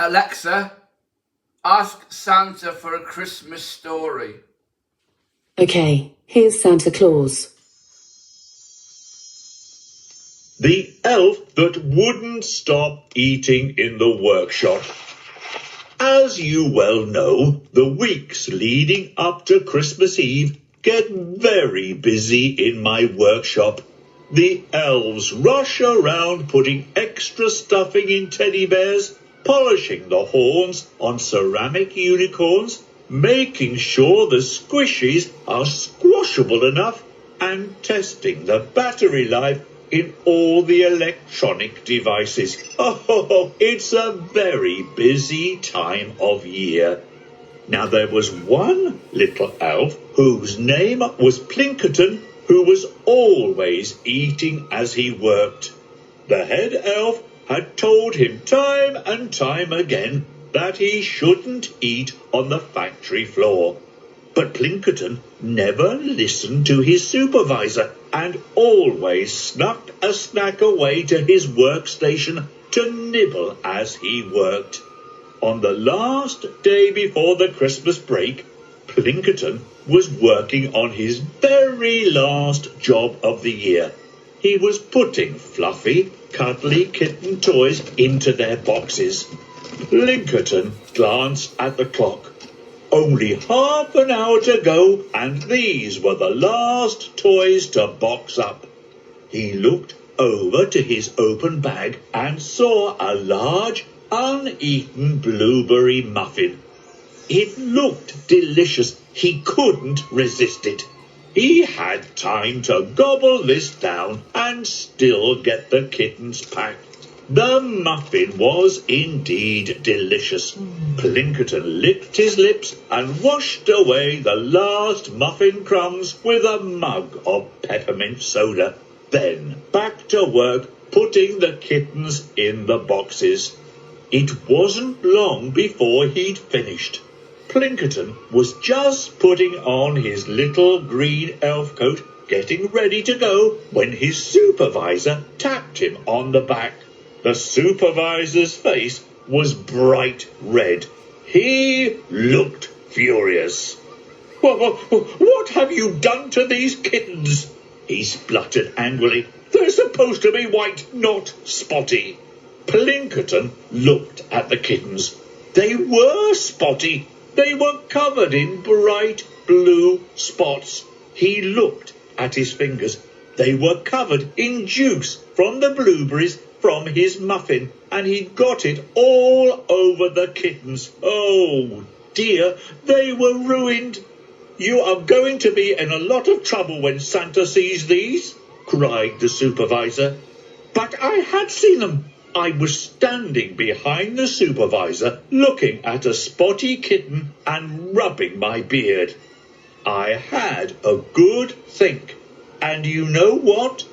Alexa, ask Santa for a Christmas story. Okay, here's Santa Claus. The elf that wouldn't stop eating in the workshop. As you well know, the weeks leading up to Christmas Eve get very busy in my workshop. The elves rush around putting extra stuffing in teddy bears, polishing the horns on ceramic unicorns, making sure the squishies are squashable enough, and testing the battery life in all the electronic devices. Oh, it's a very busy time of year. Now there was one little elf whose name was Plinkerton, who was always eating as he worked. The head elf had told him time and time again that he shouldn't eat on the factory floor. But Plinkerton never listened to his supervisor and always snuck a snack away to his workstation to nibble as he worked. On the last day before the Christmas break, Plinkerton was working on his very last job of the year. He was putting fluffy, cuddly kitten toys into their boxes. Plinkerton glanced at the clock. Only half an hour to go, and these were the last toys to box up. He looked over to his open bag and saw a large, uneaten blueberry muffin. It looked delicious. He couldn't resist it. He had time to gobble this down and still get the kittens packed. The muffin was indeed delicious. Plinkerton licked his lips and washed away the last muffin crumbs with a mug of peppermint soda. Then back to work, putting the kittens in the boxes. It wasn't long before he'd finished. Plinkerton was just putting on his little green elf coat, getting ready to go, when his supervisor tapped him on the back. The supervisor's face was bright red. He looked furious. What have you done to these kittens? He spluttered angrily. They're supposed to be white, not spotty. Plinkerton looked at the kittens. They were spotty. They were covered in bright blue spots. He looked at his fingers. They were covered in juice from the blueberries from his muffin, and he'd got it all over the kittens. Oh dear, they were ruined. You are going to be in a lot of trouble when Santa sees these, cried the supervisor. But I had seen them. I was standing behind the supervisor, looking at a spotty kitten and rubbing my beard. I had a good think, and you know what?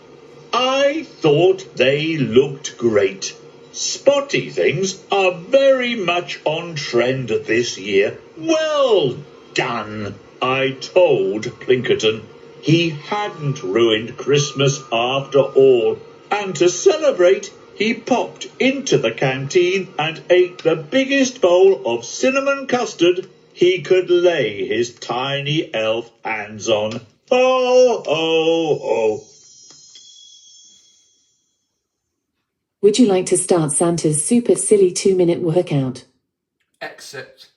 I thought they looked great. Spotty things are very much on trend this year. Well done, I told Plinkerton. He hadn't ruined Christmas after all, and to celebrate, he popped into the canteen and ate the biggest bowl of cinnamon custard he could lay his tiny elf hands on. Ho, ho, ho. Would you like to start Santa's super silly 2-minute workout? Exit.